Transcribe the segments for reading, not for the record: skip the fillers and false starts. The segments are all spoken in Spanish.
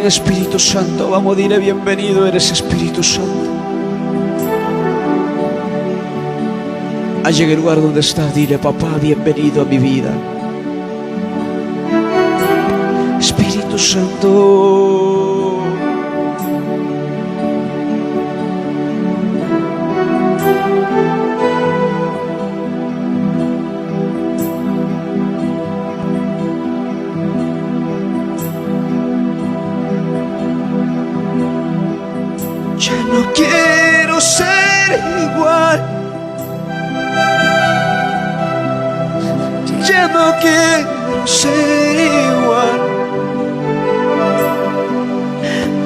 Espíritu Santo. Vamos, dile bienvenido eres, Espíritu Santo. Allí en el lugar donde estás, dile: papá, bienvenido a mi vida. Espíritu Santo, ya no quiero ser igual. Ya no quiero ser igual.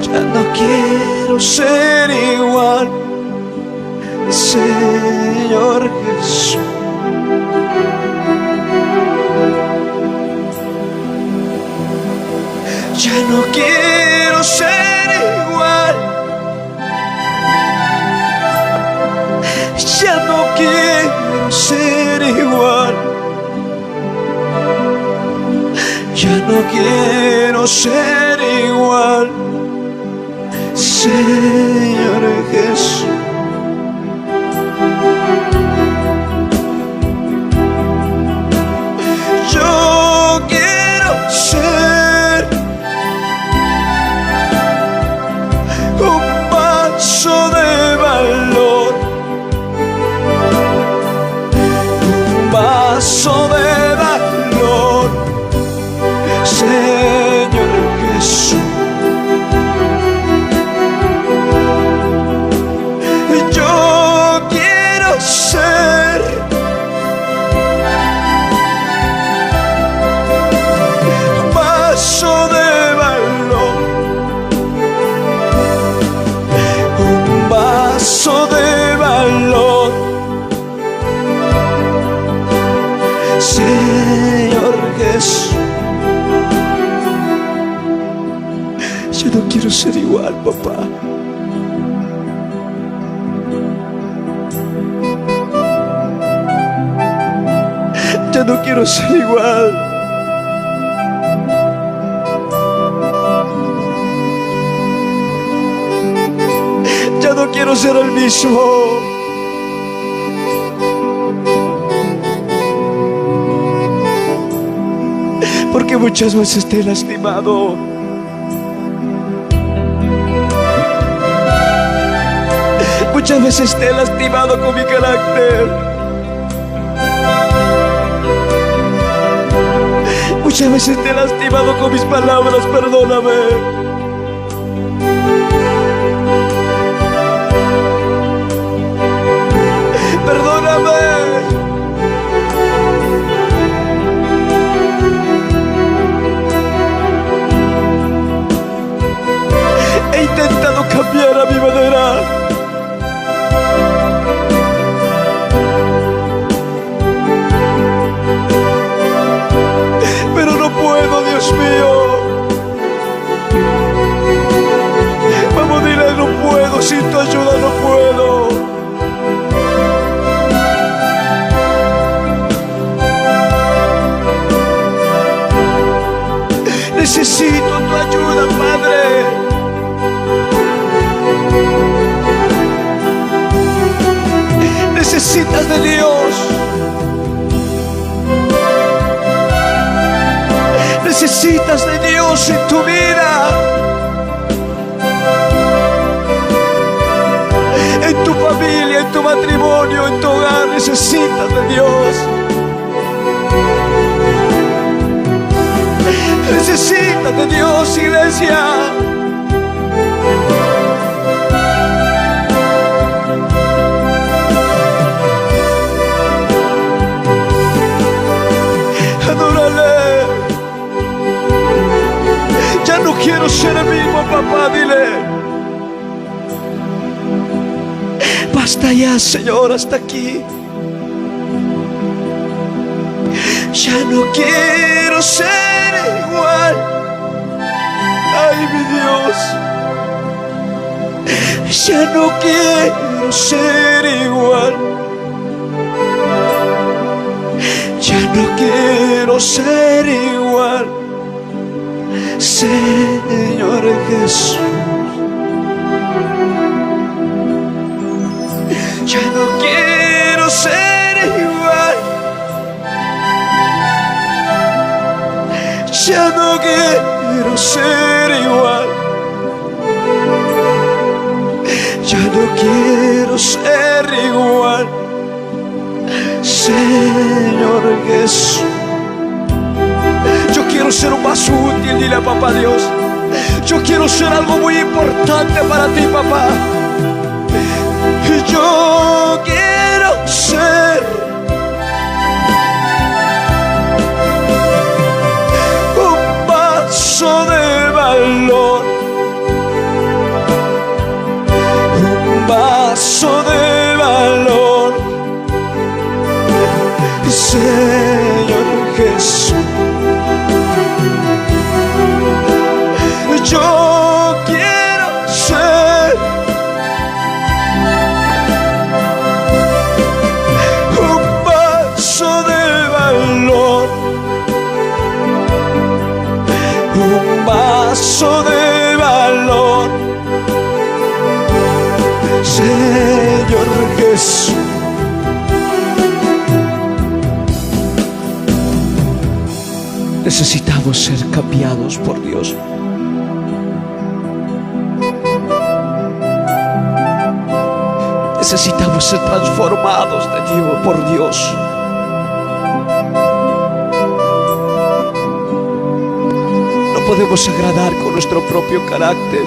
Ya no quiero ser igual, Señor Jesús. Ya no quiero ser igual. Ya no quiero ser igual. Ya no quiero ser igual, Señor Jesús. Yo quiero ser un vaso de valor, un vaso de valor, Señor Jesús. Yo quiero ser un vaso de valor, un vaso de valor, Señor Jesús. Yo no quiero ser igual, papá. Ya no quiero ser igual. Ya no quiero ser el mismo. Porque muchas veces te he lastimado. Muchas veces te he lastimado con mi carácter. Muchas veces te he lastimado con mis palabras, perdóname. Perdóname. He intentado cambiar a mi manera. Dios mío, vamos, dile: no puedo, sin tu ayuda no puedo. Necesito tu ayuda, Padre. Necesitas de Dios. Necesitas de Dios en tu vida, en tu familia, en tu matrimonio, en tu hogar. Necesitas de Dios. Necesitas de Dios, iglesia. No quiero ser el mismo, papá, dile. Basta ya, Señor, hasta aquí. Ya no quiero ser igual. Ay, mi Dios. Ya no quiero ser igual. Ya no quiero ser igual, Señor Jesús. Ya no quiero ser igual. Ya no quiero ser igual. Ya no quiero ser igual. Señor Jesús. Yo quiero ser un más útil, dile a papá Dios. Yo quiero ser algo muy importante para ti, papá. Yo quiero ser un vaso de valor, un vaso de valor, Señor Jesús. Yo quiero ser un vaso de valor, un vaso de valor, Señor Jesús. Necesitamos ser cambiados por Dios. Necesitamos ser transformados de Dios, por Dios. No podemos agradar con nuestro propio carácter.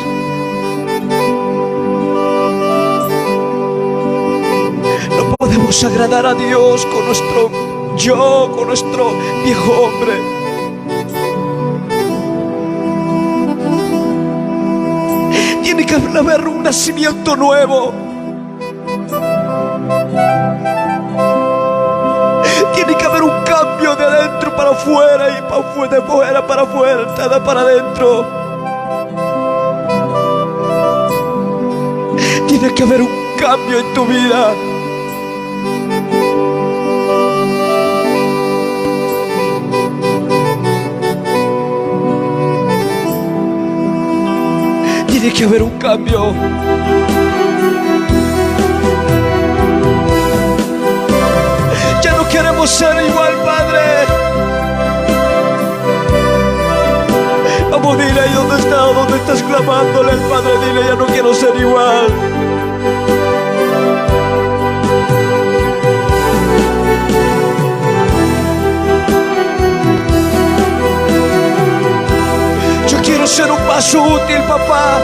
No podemos agradar a Dios con nuestro yo, con nuestro viejo hombre. Tiene que haber un nacimiento nuevo. Tiene que haber un cambio de adentro para afuera y de afuera para afuera, nada para adentro. Tiene que haber un cambio en tu vida. Tiene que haber un cambio. Ya no queremos ser igual, Padre. Vamos, dile ahí donde está, donde estás clamándole al Padre. Dile, ya no quiero ser igual. Yo quiero ser un vaso útil, papá.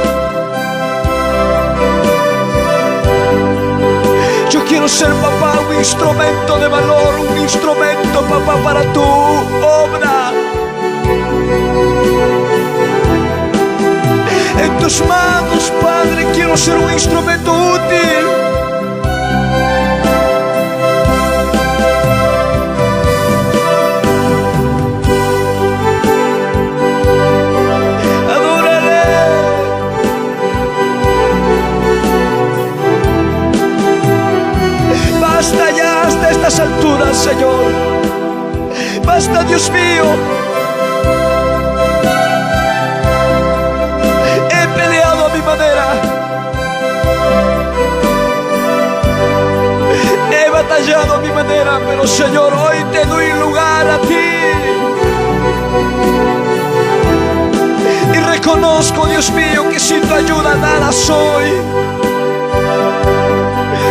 Yo quiero ser, papá, un instrumento de valor, un instrumento, papá, para tu obra. En tus manos, Padre, quiero ser un instrumento útil. Basta ya hasta estas alturas, Señor. Basta, Dios mío. He peleado a mi manera. He batallado a mi manera, pero Señor, hoy te doy lugar a ti. Y reconozco, Dios mío, que sin tu ayuda nada soy.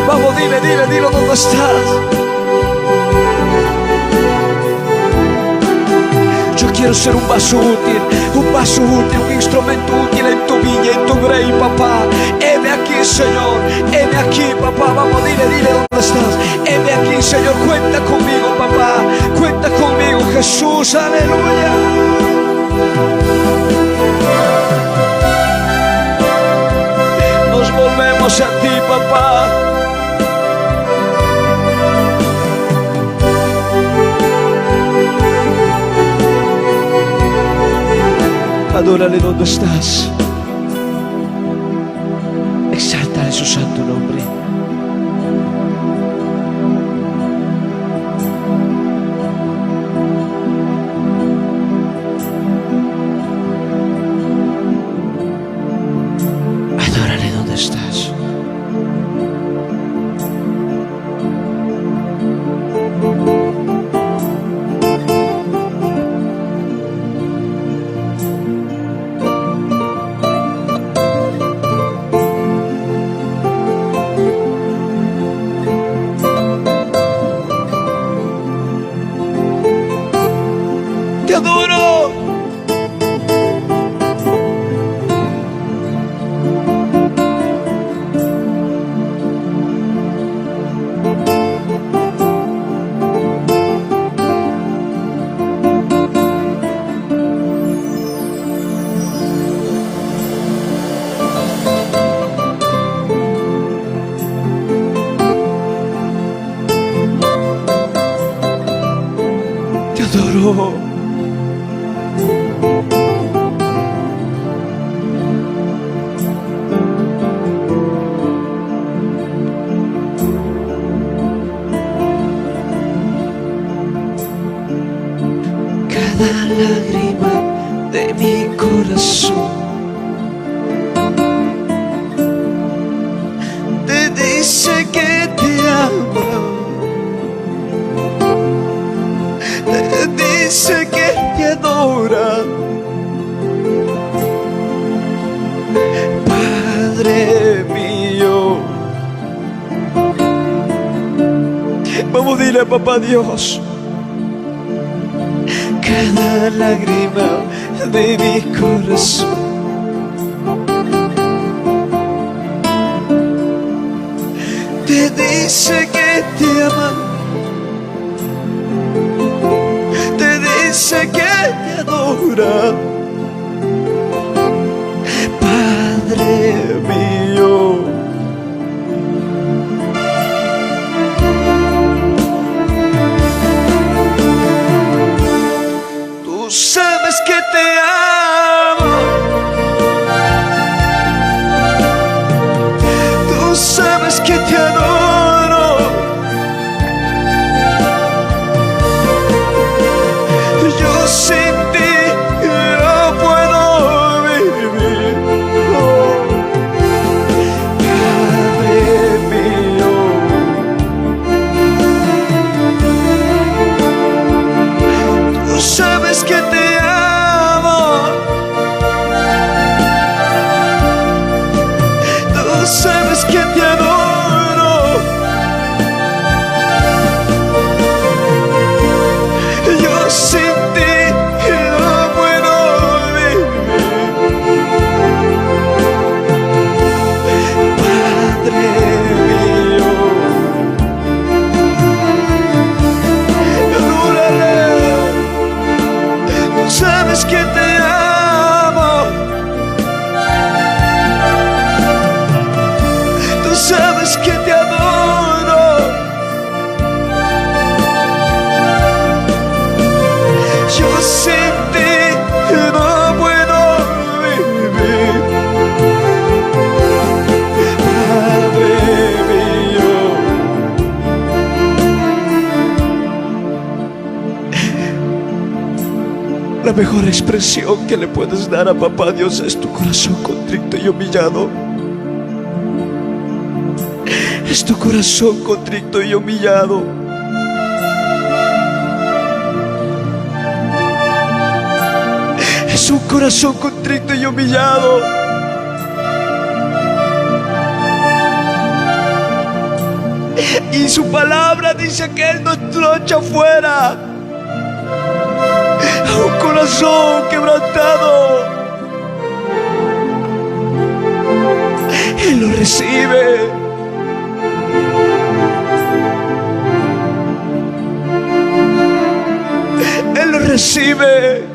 Vamos, dile dónde estás. Yo quiero ser un vaso útil, un instrumento útil en tu viña, en tu grey, papá. Heme aquí, Señor, heme aquí, papá. Vamos, dile dónde estás. Heme aquí, Señor, cuenta conmigo, papá. Cuenta conmigo, Jesús, aleluya. Nos volvemos a ti, papá. Adórale donde estás. Exáltale su santo nombre. Oh. Cada lágrima de mi corazón te dice que te ama, te dice que te adora. Padre mío, vamos a dile a papá Dios. Cada lágrima de mi corazón te dice que te ama, te dice que te adora. Padre mío, sabes que te amo, tú sabes que te adoro, yo sin ti no puedo vivir. Oh, Padre mío, tú sabes que te amo, tú sabes que te adoro, yo sin ti no puedo vivir. Padre mío, adórale. Tú sabes que te amo, tú sabes que te adoro, yo sin ti no puedo vivir. Padre mío, la mejor expresión que le puedes dar a papá Dios es tu corazón contrito y humillado. Es tu corazón contrito y humillado. Es un corazón contrito y humillado. Y su palabra dice que Él nos lo echa fuera. Un corazón quebrantado, Él lo recibe. Él lo recibe.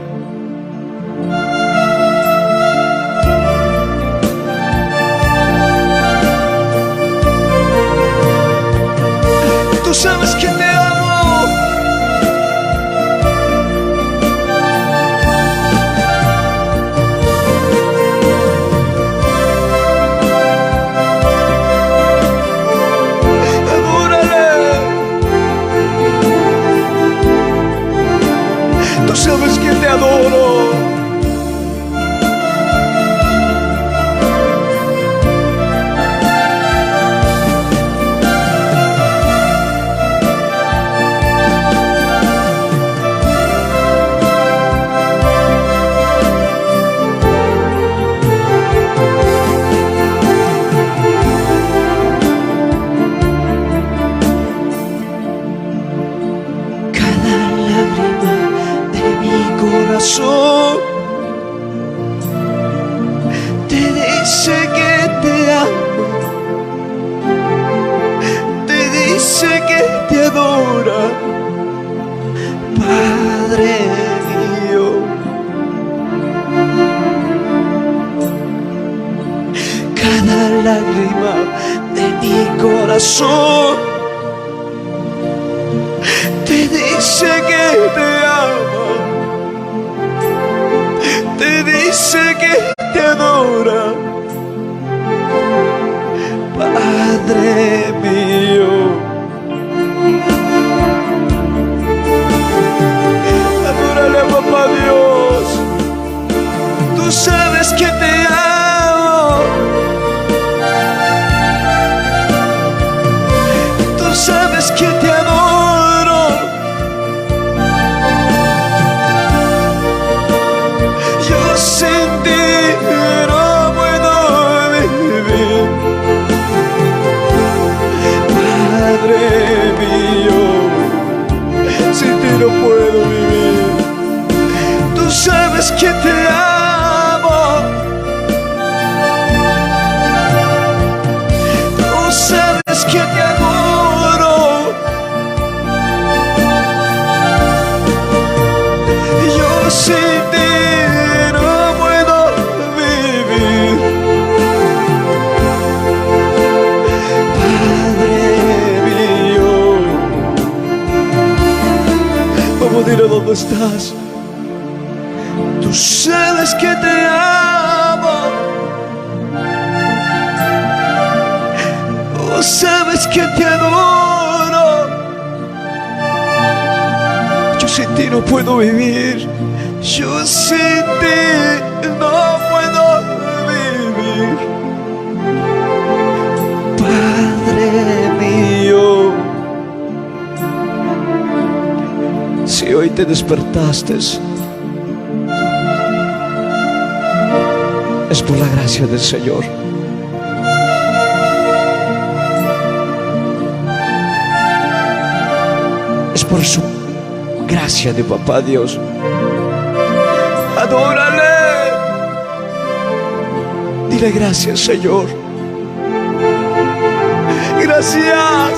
Tú sabes que te amo. Tú sabes que te adoro. Cada lágrima de mi corazón te dice que te ama, te dice que te adora. Padre mío, cada lágrima de mi corazón te dice que te ama, te dice que te adora. Padre mío, adórale a papá Dios. Tú sabes que te amo, tú sabes que te adoro. Yo sin ti no puedo vivir. Padre mío, sin ti no puedo vivir. Tú sabes que te amo, tú sabes que te adoro. Yo sin ti no puedo vivir. Padre mío, vamos, dile dónde estás. Tú sabes que te amo, tú sabes que te adoro. Yo sin ti no puedo vivir, yo sin ti no puedo vivir. Padre mío, si hoy te despertaste, es por la gracia del Señor. Es por su gracia de papá Dios. Adórale. Dile gracias, Señor. Gracias.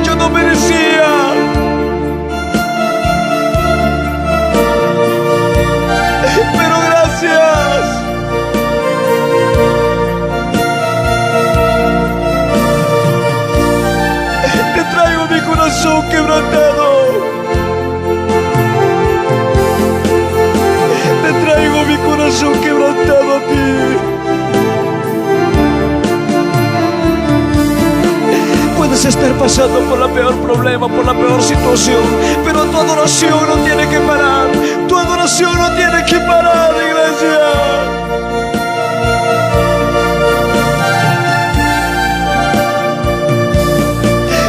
Yo no merecía. Pero gracias. Te traigo mi corazón quebrantado. Te traigo mi corazón quebrantado a ti. Puedes estar pasando por el peor problema, por la peor situación, pero tu adoración no tiene que parar. Tu adoración no tiene que parar, iglesia.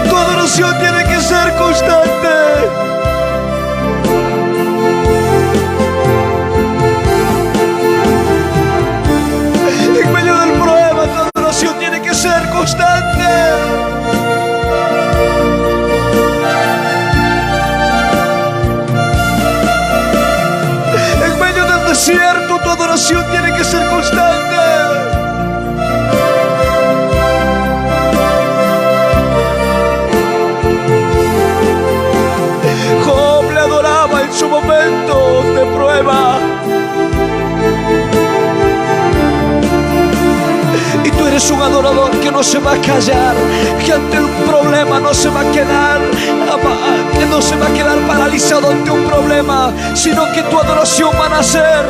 Tu adoración tiene que ser constante. En medio del problema, tu adoración tiene que ser constante. Cierto, tu adoración tiene que ser constante. Job le adoraba en su momento de prueba. Y tú eres un adorador que no se va a callar, que ante un problema no se va a quedar, que no se va a quedar paralizado ante un problema, sino que tu adoración va a nacer.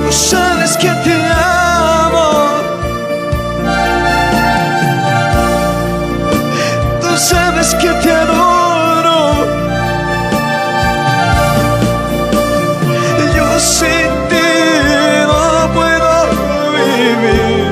Tú sabes que te amo, tú sabes que te adoro. Yo sin ti no puedo vivir.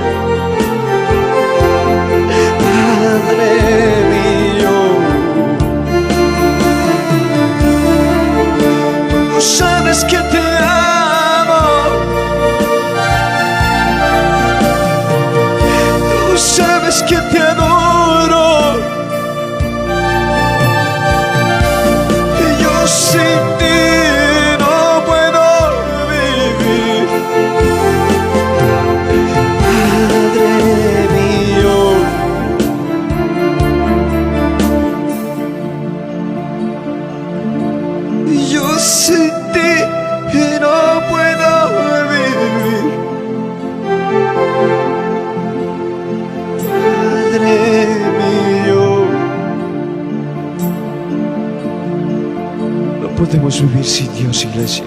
podemos vivir sin Dios, iglesia.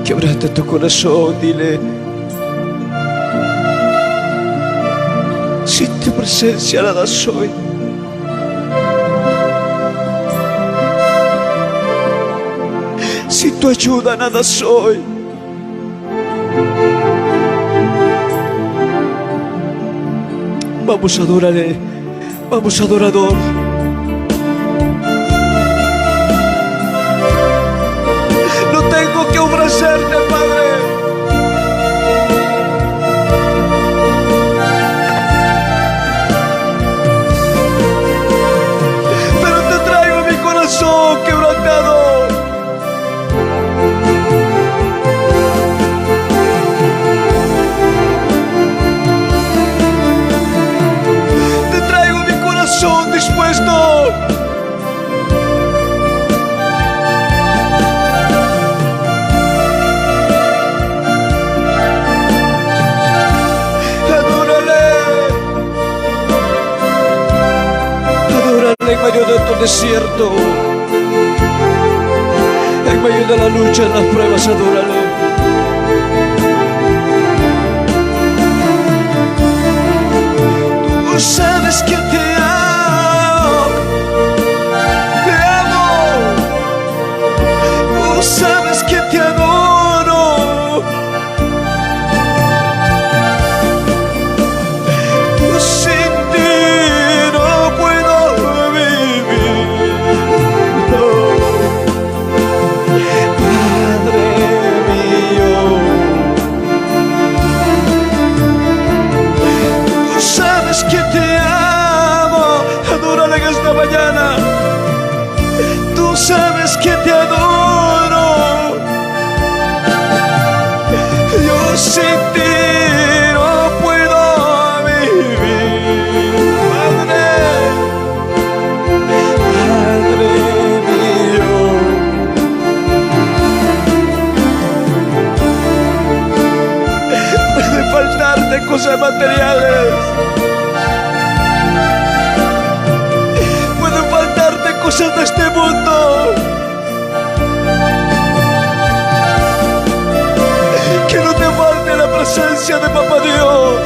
Quebranta tu corazón, dile: sin tu presencia nada soy. Sin tu ayuda nada soy. Vamos a adorarle, vamos adorador. No tengo que ofrecerte, Padre. Pero te traigo mi corazón quebrantado. Dispuesto. Adórale. Adórale en medio de tu desierto. En medio de la lucha, en las pruebas, adórale. Tú sabes que te sabes que te adoro. Sin ti no puedo vivir. Padre mío, tú sabes que te amo. Adórale en esta mañana. Tú sabes que te adoro. Sin ti no puedo vivir, Padre, Padre mío. Puede faltarte cosas materiales, pueden faltarte cosas de este mundo. Que no te falte la presencia de Papá Dios.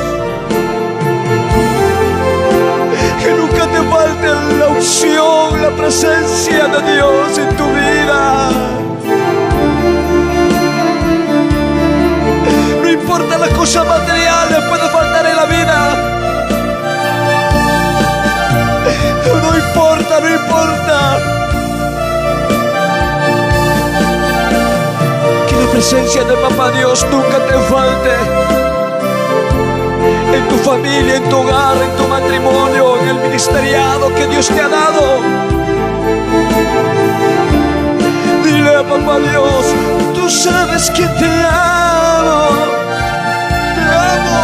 Que nunca te falte la unción, la presencia de Dios en tu vida. No importa las cosas materiales, puede faltar en la vida. No importa, no importa. La presencia de Papá Dios nunca te falte. En tu familia, en tu hogar, en tu matrimonio, en el ministeriado que Dios te ha dado. Dile a Papá Dios: tú sabes que te amo. Te amo.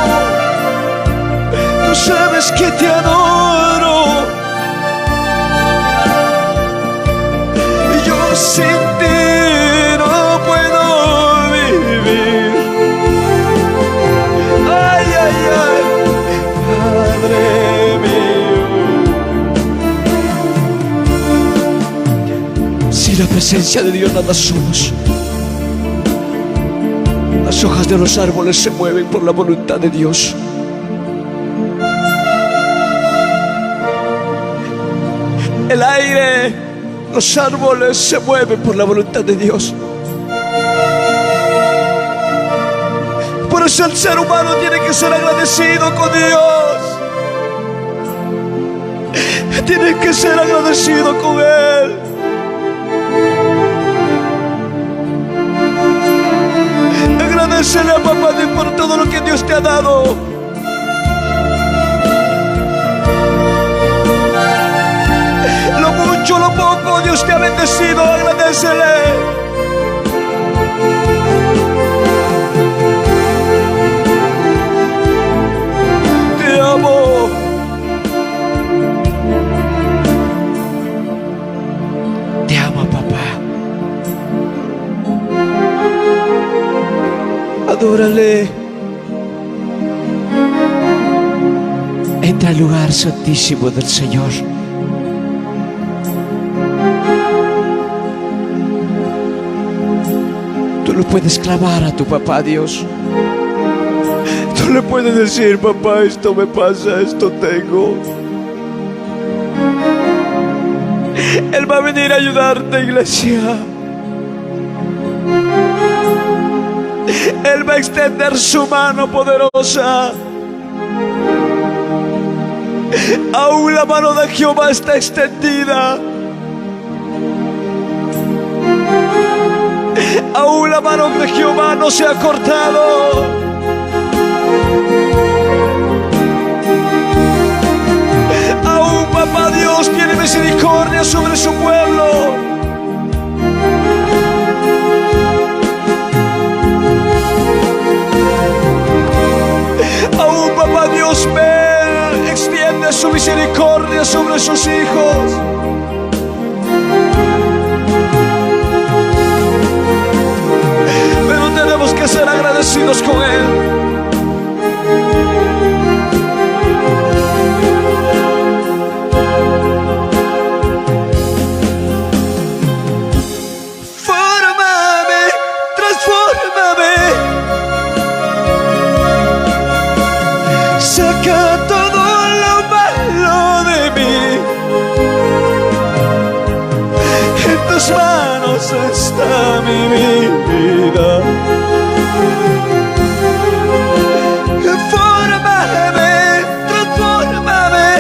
Tú sabes que te adoro. Yo sin ti no puedo. Ay, ay, ay, Padre mío. Sin la presencia de Dios nada somos. Las hojas de los árboles se mueven por la voluntad de Dios. El aire, los árboles se mueven por la voluntad de Dios. Por eso el ser humano tiene que ser agradecido con Dios. Tiene que ser agradecido con Él. Agradecele a Papá Dios por todo lo que Dios te ha dado. Lo mucho, lo poco, Dios te ha bendecido. Agradecele. Te amo, papá. Adórale. Entra al lugar santísimo del Señor. Tú lo puedes clamar a tu papá Dios. Tú le puedes decir: papá, esto me pasa, esto tengo. Él va a venir a ayudarte, iglesia. Él va a extender su mano poderosa. Aún la mano de Jehová está extendida. Aún la mano de Jehová no se ha cortado. Aún papá Dios tiene misericordia sobre su pueblo. Aún papá Dios ve, extiende su misericordia sobre sus hijos. Pero tenemos que ser agradecidos con Él. Fórmame, transfórmame. Saca todo lo malo de mí. En tus manos está mi vida. Fórmame, transfórmame.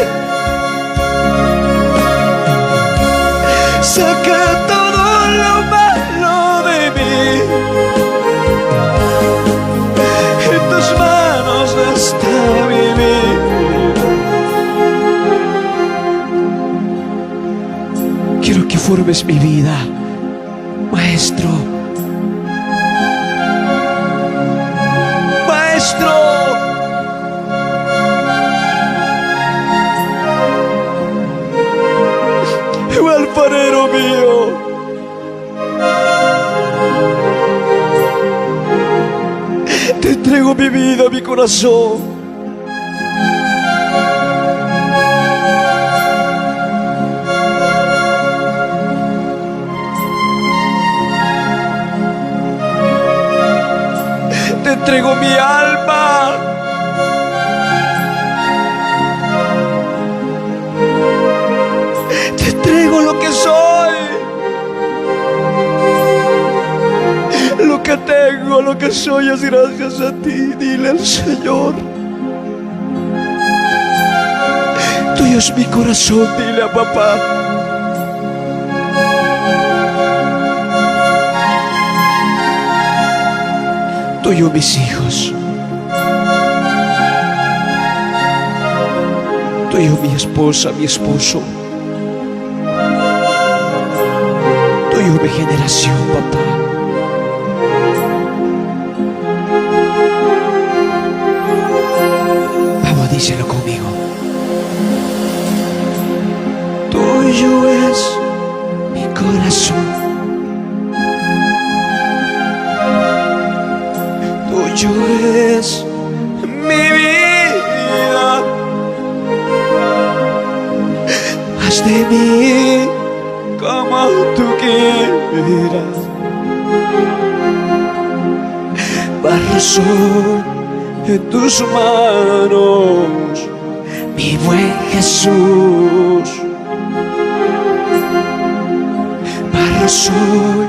Saca todo lo malo de mí. En tus manos está mi vida. Quiero que formes mi vida, Maestro. Maestro. Alfarero mío. Te entrego mi vida, mi corazón. Te entrego mi alma. Te entrego lo que soy, lo que tengo, lo que soy es gracias a ti. Dile al Señor: tuyo es mi corazón. Dile a papá: tuyo mis hijos, tuyo mi esposa, mi esposo, tuyo mi generación, papá. Vamos, díselo conmigo. Tuyo es mi corazón, tuyo es mi vida. Haz de mí como tú quieras. Barro soy en tus manos, mi buen Jesús. Barro soy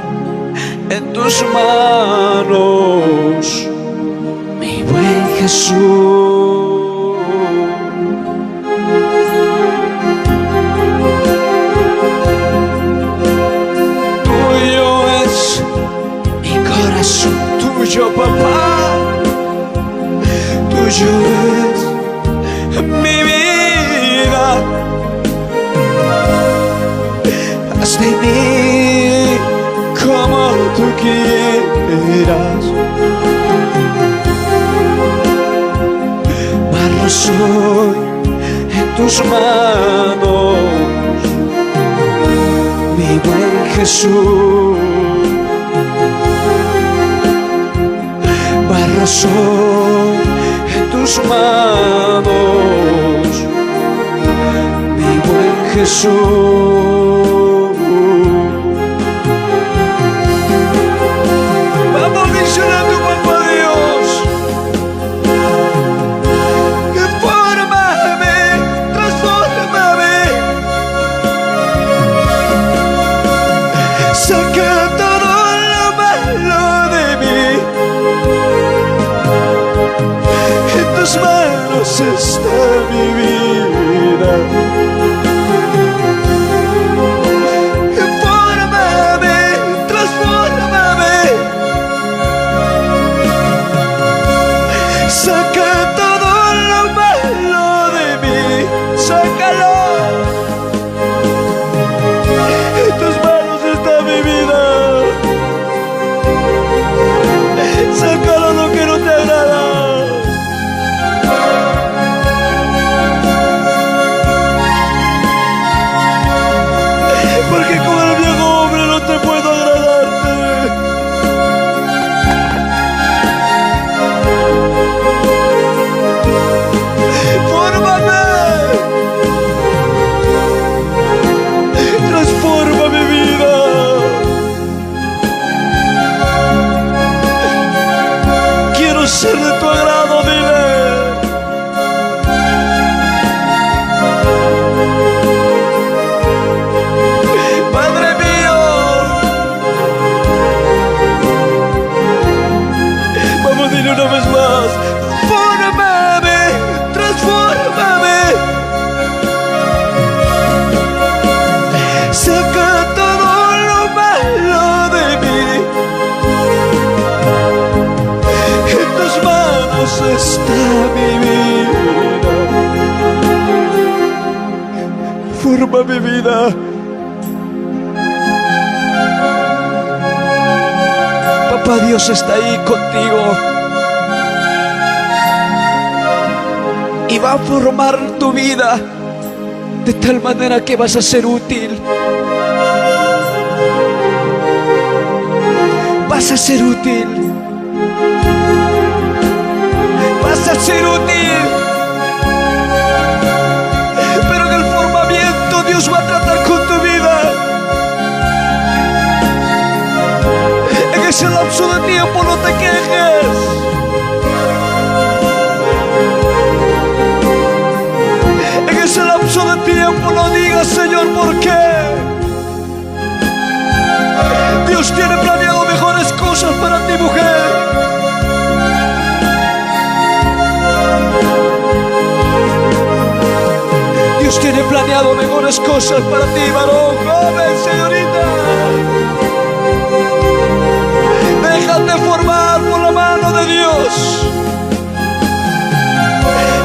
en tus manos, mi buen Jesús. Tuyo, papá, tuyo es mi vida. Haz de mí como tú quieras. Barro soy en tus manos, mi buen Jesús. Barro soy en tus manos, mi buen Jesús. manos está mi vida. Fórmame, transfórmame. Saca todo lo malo de mí, sácalo. En tus manos está mi vida. Sácalo lo que no te agrada. Porque como el viejo hombre no te puedo agradarte. Fórmame, transforma mi vida. Quiero ser de tu agrado, dile. Padre mío, vamos, dile una vez más. Fórmame, transfórmame. Saca todo lo malo de mí. En tus manos está mi vida. Forma mi vida. Papá Dios está ahí contigo y va a formar tu vida de tal manera que vas a ser útil. Vas a ser útil. Vas a ser útil. Pero en el formamiento Dios va a tratar con tu vida. En ese lapso de tiempo no te quejes. En ese lapso de tiempo no digas, Señor, ¿por qué? Dios tiene planeado mejores cosas para ti, mujer. Dios tiene planeado mejores cosas para ti, varón, joven, señorita. Déjate formar por la mano de Dios.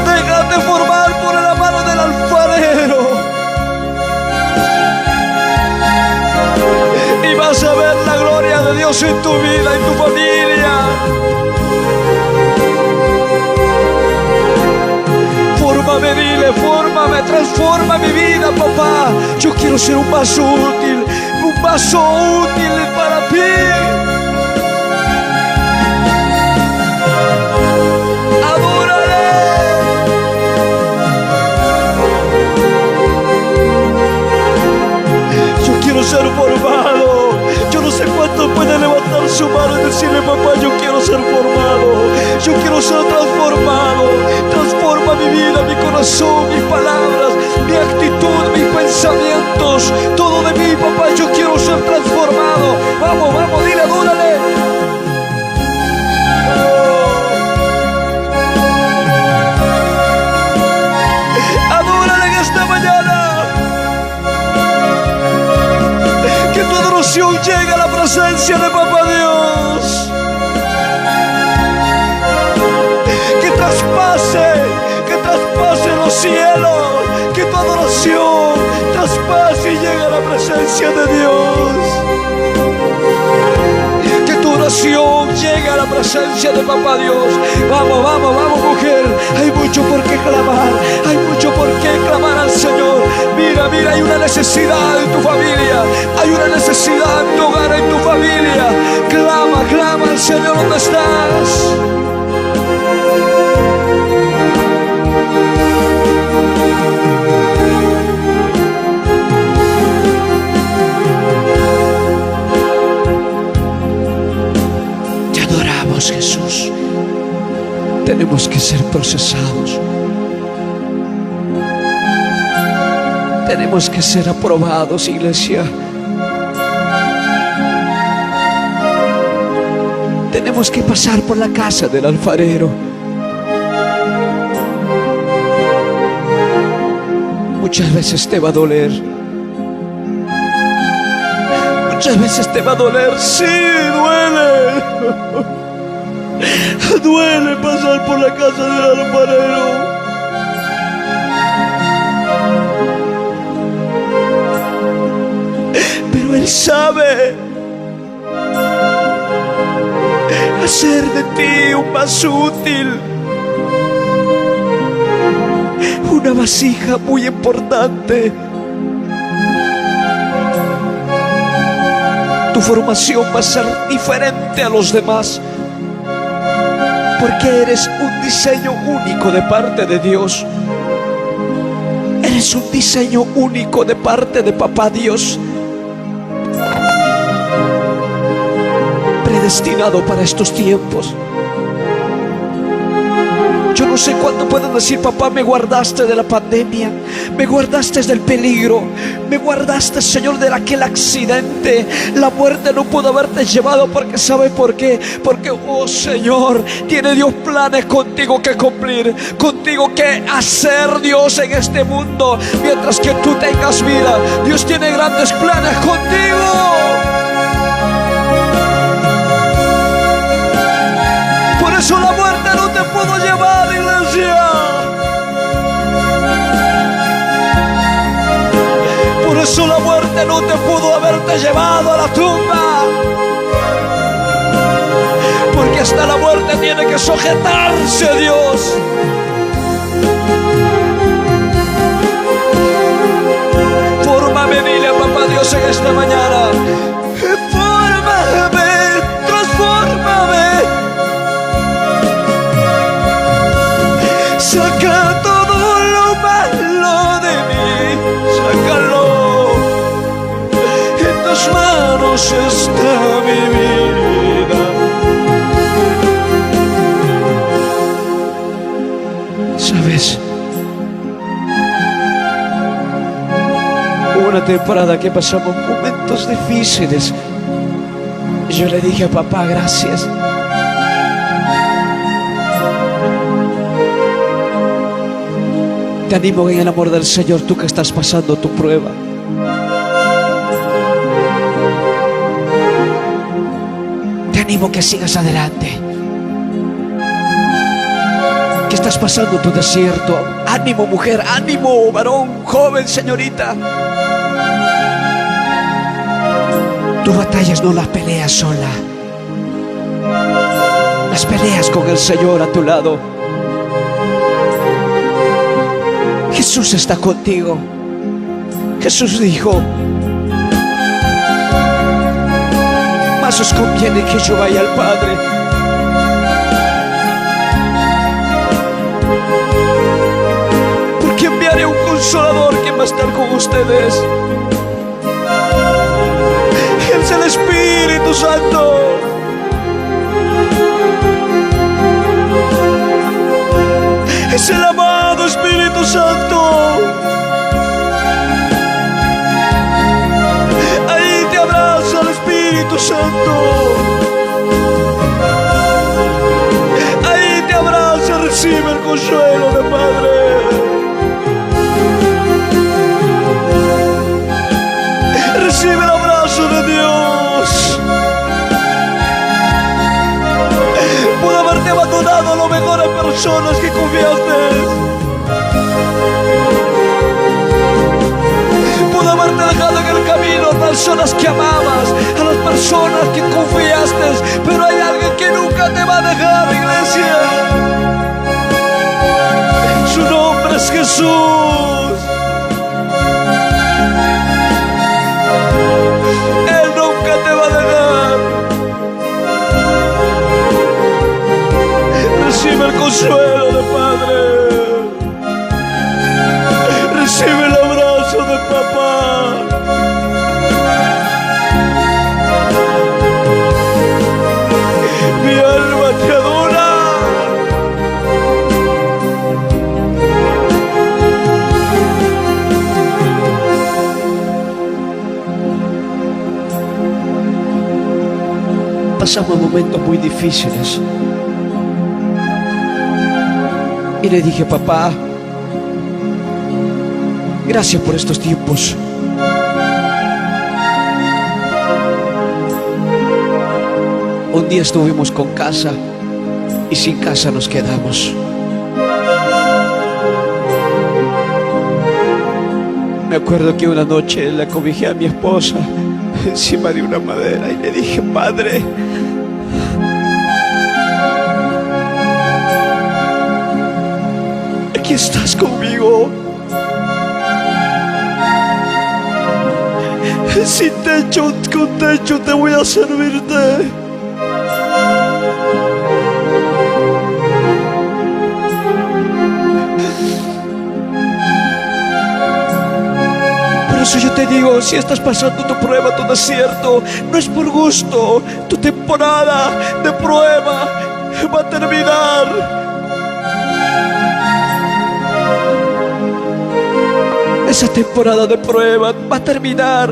Déjate formar por la mano del alfarero. Y vas a ver la gloria de Dios en tu vida, en tu familia. Fórmame, dile, fórmame, transforma mi vida, papá. Yo quiero ser un vaso útil para ti. Adórale. Yo quiero ser formado. Yo no sé cuánto puede levantar su mano y decirle, papá, yo quiero ser formado. Yo quiero ser transformado. Transforma mi vida, mi corazón, mis palabras, mi actitud, mis pensamientos. Todo de mí, papá, yo quiero ser transformado. Vamos, vamos, dile, adórale. Adórale en esta mañana. Que tu adoración llegue a la presencia de Papá Dios. Que traspase los cielos. Que tu adoración traspase y llegue a la presencia de Dios. Que tu oración llegue a la presencia de Papá Dios. Vamos, vamos, vamos, mujer. Hay mucho por qué clamar. Hay mucho por qué clamar al Señor. Mira, mira, hay una necesidad en tu familia. Hay una necesidad en tu hogar, en tu familia. Clama, clama al Señor donde estás. Te adoramos, Jesús. Tenemos que ser procesados. Tenemos que ser aprobados, iglesia. Tenemos que pasar por la casa del alfarero. Muchas veces te va a doler. Muchas veces te va a doler. Sí, duele. Duele pasar por la casa del alfarero. Pero Él sabe hacer de ti un vaso útil, una vasija muy importante. Tu formación va a ser diferente a los demás, porque eres un diseño único de parte de Dios. Eres un diseño único de parte de Papá Dios, predestinado para estos tiempos. Yo no sé cuánto pueden decir: papá, me guardaste de la pandemia, me guardaste del peligro, me guardaste, Señor, de aquel accidente. La muerte no pudo haberte llevado, porque ¿sabe por qué? Porque, oh Señor, tiene Dios planes contigo que cumplir, contigo que hacer, Dios, en este mundo. Mientras que tú tengas vida, Dios tiene grandes planes contigo. Por eso la muerte no te pudo llevar, iglesia. Por eso la muerte no te pudo haberte llevado a la tumba. Porque hasta la muerte tiene que sujetarse a Dios. Fórmame, dile a Papá Dios en esta mañana: fórmame, transfórmame. Saca todo lo malo de mí, sácalo. En tus manos está mi vida. ¿Sabes? Hubo una temporada que pasamos momentos difíciles. Yo le dije a papá: gracias. Te animo en el amor del Señor, tú que estás pasando tu prueba. Te animo que sigas adelante. Que estás pasando tu desierto. Ánimo, mujer, ánimo, varón, joven, señorita. Tus batallas no las peleas sola. Las peleas con el Señor a tu lado. Jesús está contigo. Jesús dijo: más os conviene que yo vaya al Padre. Porque enviaré un consolador que va a estar con ustedes. Él es el Espíritu Santo. Es el amado Espíritu Santo. Ahí te abraza el Espíritu Santo. Ahí te abraza, recibe el consuelo del Padre. Recibe el abrazo de Dios. Pudo haberte abandonado a lo mejor a personas que confiaste. Pudo haberte dejado en el camino a personas que amabas, a las personas que confiaste. Pero hay alguien que nunca te va a dejar, iglesia. Su nombre es Jesús. Él nunca te va a dejar. Recibe el consuelo del Padre. Recibe el abrazo de papá. Mi alma te adora. Pasamos momentos muy difíciles. Y le dije: papá, Gracias por estos tiempos. Un día estuvimos con casa y sin casa nos quedamos. Me acuerdo que una noche la cobijé a mi esposa encima de una madera y le dije: Padre, aquí estás conmigo. Sin techo, con techo te voy a servirte. Por eso yo te digo, si estás pasando tu prueba, tu desierto, no es por gusto. Tu temporada de prueba va a terminar. Esa temporada de prueba va a terminar.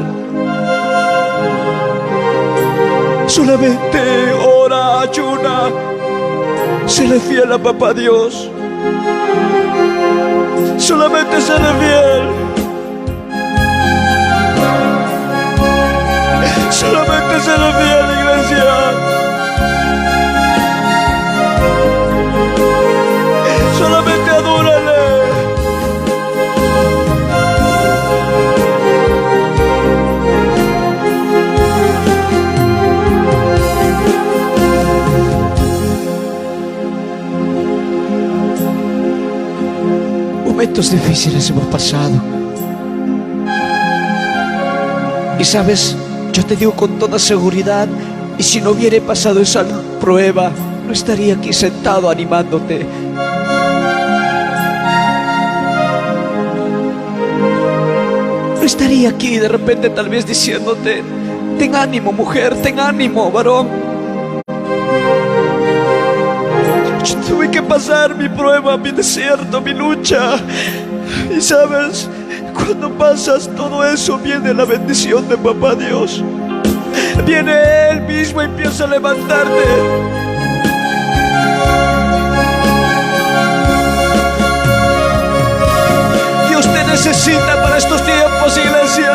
Solamente ora, ayuna, séle fiel a papá Dios. Solamente séle fiel. Solamente séle fiel, iglesia. Solamente adórale. Momentos difíciles hemos pasado. Y sabes, yo te digo con toda seguridad, y si no hubiera pasado esa prueba, no estaría aquí sentado animándote. No estaría aquí de repente tal vez diciéndote: ten ánimo, mujer, ten ánimo, varón. Yo tuve que pasar mi prueba, mi desierto, mi lucha. Y sabes, cuando pasas todo eso, viene la bendición de papá Dios. Viene Él mismo y empieza a levantarte. Dios te necesita para estos tiempos, iglesia.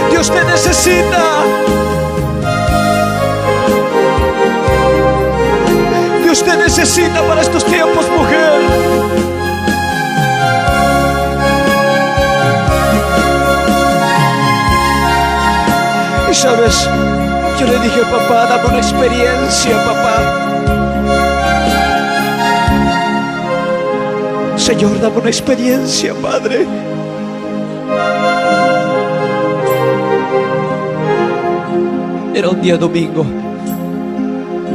Dios te necesita. Dios te necesita para estos tiempos, mujer. Y sabes, yo le dije: papá, dame una experiencia, papá. Señor, dame una experiencia, Padre. Era un día domingo.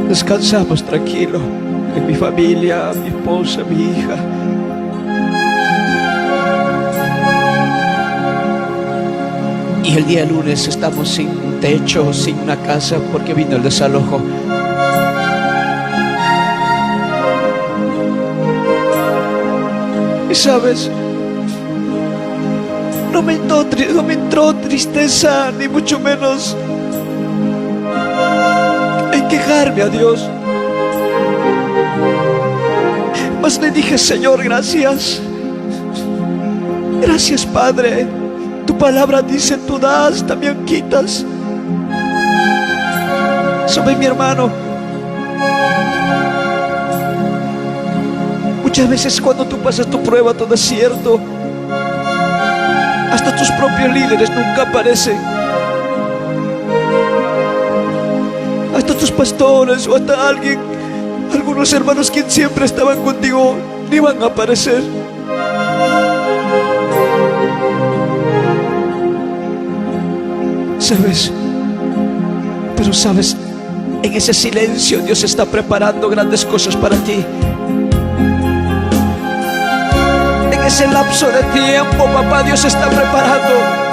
Descansamos tranquilo en mi familia, mi esposa, mi hija. Y el día lunes estamos sin techo, sin una casa, porque vino el desalojo. Y sabes, no me entró tristeza, ni mucho menos quejarme a Dios. Mas le dije: Señor, gracias. Gracias, Padre. Tu palabra dice: tú das, también quitas. ¿Sabe, mi hermano? Muchas veces cuando tú pasas tu prueba, tu desierto, hasta tus propios líderes nunca aparecen. Hasta tus pastores o hasta algunos hermanos que siempre estaban contigo, ni van a aparecer. ¿Sabes? Pero sabes, en ese silencio Dios está preparando grandes cosas para ti. En ese lapso de tiempo, papá Dios está preparando.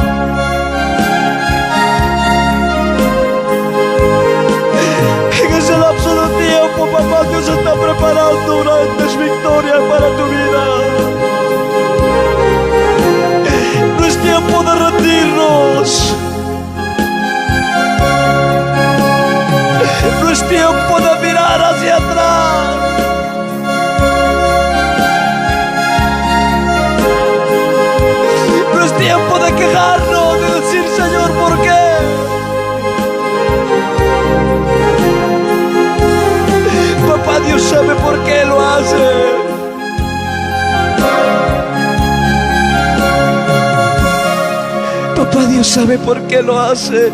Papá Dios está preparando grandes victorias para tu vida. No es tiempo de rendirnos. No es tiempo de mirar hacia atrás. sabe por qué lo hace.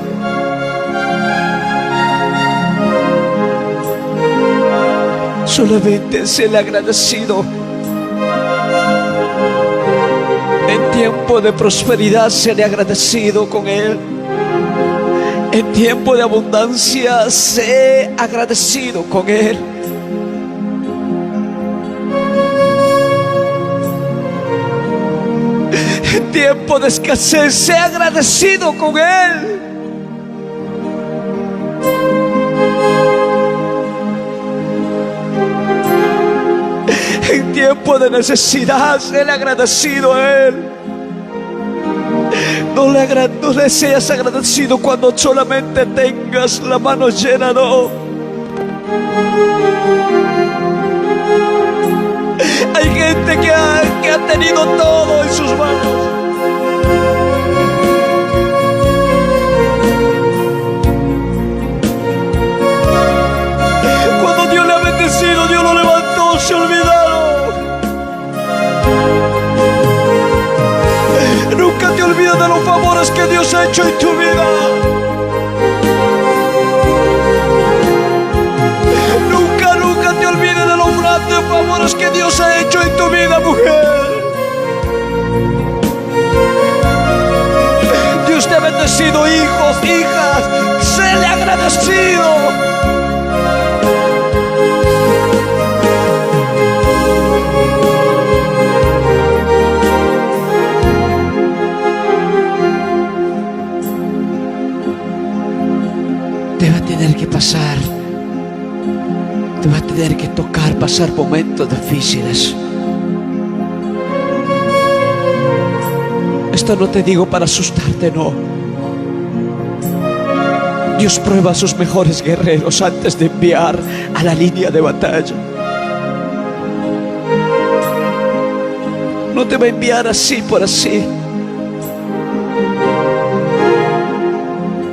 Solamente séle agradecido. En tiempo de prosperidad, séle agradecido con Él. En tiempo de abundancia, sé agradecido con Él. En tiempo de escasez, sé agradecido con Él. En tiempo de necesidad, sé agradecido a Él. No le seas agradecido cuando solamente tengas la mano llena, no. Hay gente que ha tenido todo en sus manos. Cuando Dios le ha bendecido, Dios lo levantó, se olvidaron. Nunca te olvides de los favores que Dios ha hecho en tu vida. Nunca te olvides de los grandes favores que Dios ha hecho en tu vida, mujer. Dios te ha bendecido, hijos, hijas. Séle agradecido. Te va a tener que pasar. Te va a tener que tocar pasar momentos difíciles. Esto no te digo para asustarte, no. Dios prueba a sus mejores guerreros antes de enviar a la línea de batalla. No te va a enviar así por así.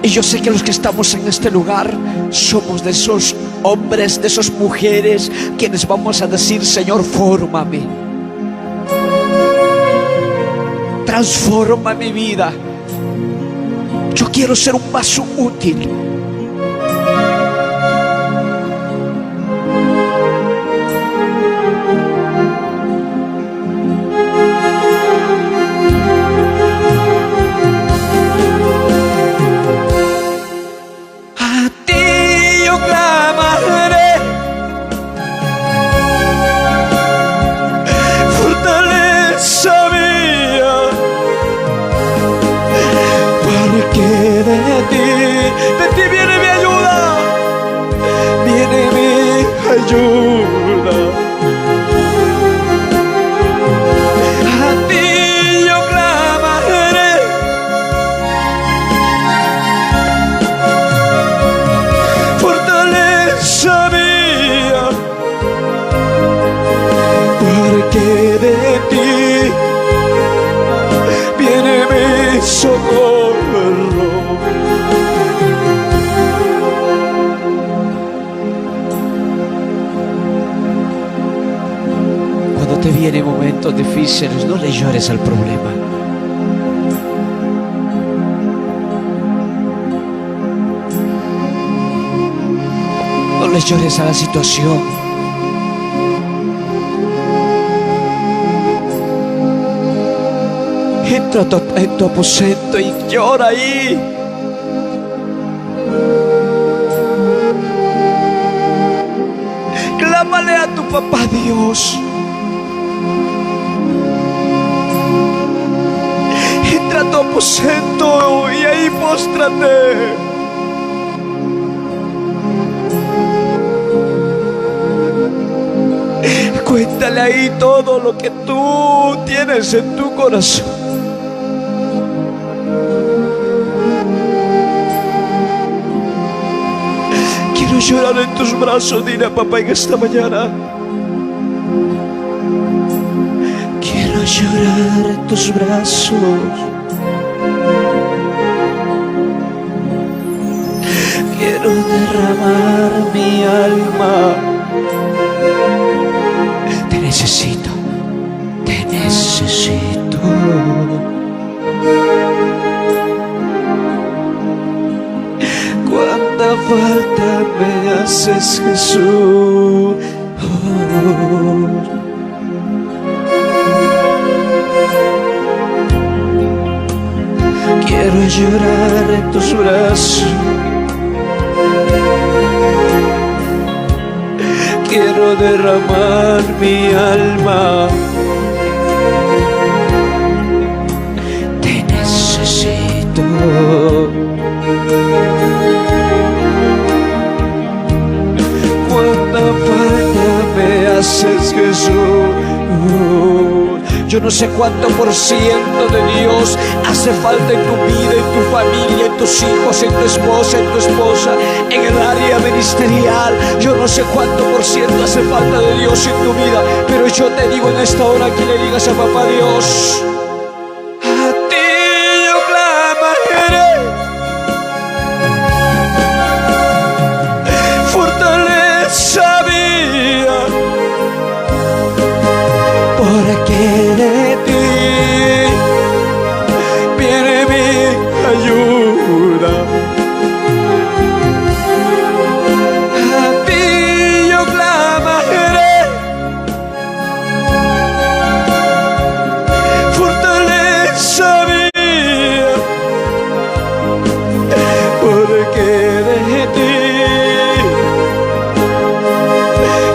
Y yo sé que los que estamos en este lugar somos de esos hombres, de esas mujeres, quienes vamos a decir: Señor, fórmame, transforma mi vida. Yo quiero ser un vaso útil. De ti viene mi ayuda, viene mi ayuda. A ti yo clamaré, fortaleza mía, porque de ti viene mi socorro. Te vienen momentos difíciles, no le llores al problema. No le llores a la situación. Entra en tu aposento y llora ahí. Clámale a tu papá Dios. Entra a tu aposento y ahí póstrate. Cuéntale ahí todo lo que tú tienes en tu corazón. Quiero llorar en tus brazos, dile a papá en esta mañana. Quiero llorar en tus brazos. Quiero derramar mi alma. Te necesito, te necesito. falta me haces, Jesús. Quiero llorar en tus brazos, quiero derramar mi alma. Te necesito. Cuánta falta me haces, Jesús. Yo no sé cuánto por ciento de Dios hace falta en tu vida, en tu familia, en tus hijos, en tu esposa, en el área ministerial. Yo no sé cuánto por ciento hace falta de Dios en tu vida, pero yo te digo en esta hora que le digas a papá Dios: a ti yo clamaré, fortaleza mía, porque de ti viene mi ayuda. A ti yo clamaré, fortaleza mía, porque de ti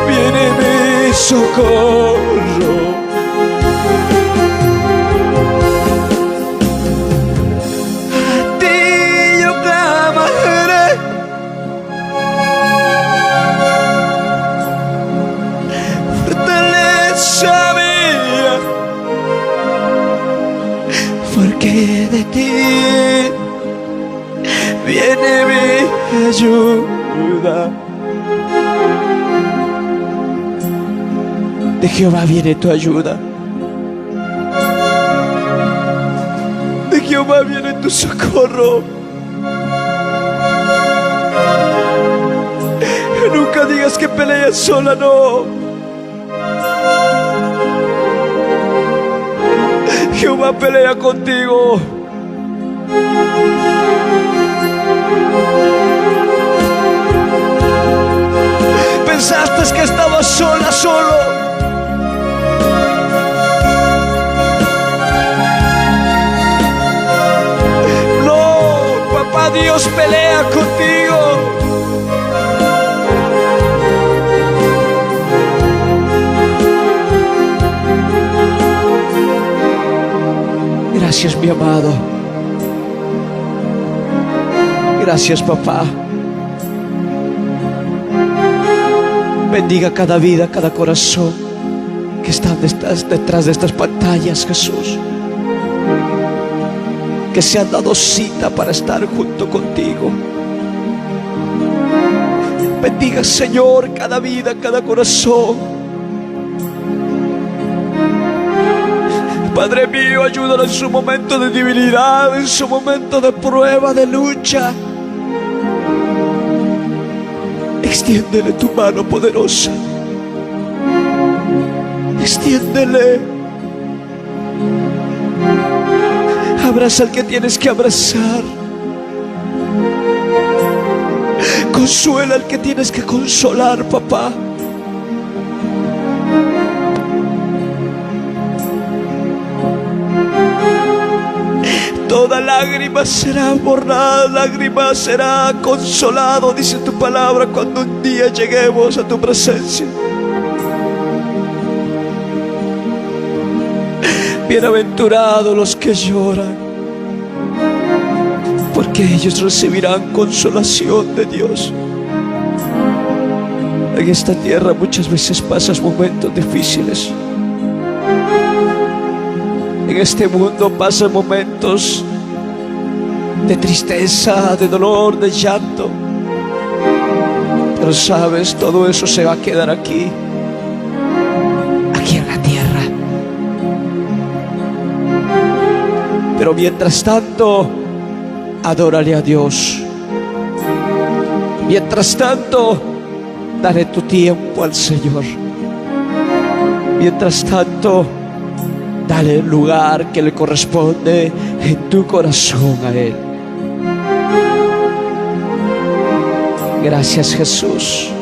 viene mi socorro. Porque de ti viene mi ayuda. De Jehová viene tu ayuda. De Jehová viene tu socorro. Nunca digas que peleas sola, no. Jehová pelea contigo. Pensaste que estabas sola, solo. No, papá Dios pelea contigo. Gracias, mi amado. Gracias, papá. Bendiga cada vida, cada corazón que está detrás de estas pantallas, Jesús, que se han dado cita para estar junto contigo. Bendiga, Señor, cada vida, cada corazón. Padre mío, ayúdalo en su momento de debilidad, en su momento de prueba, de lucha. Extiéndele tu mano poderosa. Extiéndele. Abraza al que tienes que abrazar. Consuela al que tienes que consolar, papá. Toda lágrima será borrada, lágrima será consolado, dice tu palabra, cuando un día lleguemos a tu presencia. Bienaventurados los que lloran, porque ellos recibirán consolación de Dios. En esta tierra muchas veces pasas momentos difíciles. En este mundo pasan momentos de tristeza, de dolor, de llanto. Pero sabes, todo eso se va a quedar aquí en la tierra. Pero mientras tanto, adórale a Dios. Mientras tanto, dale tu tiempo al Señor. Mientras tanto, dale el lugar que le corresponde en tu corazón a Él. Gracias, Jesús.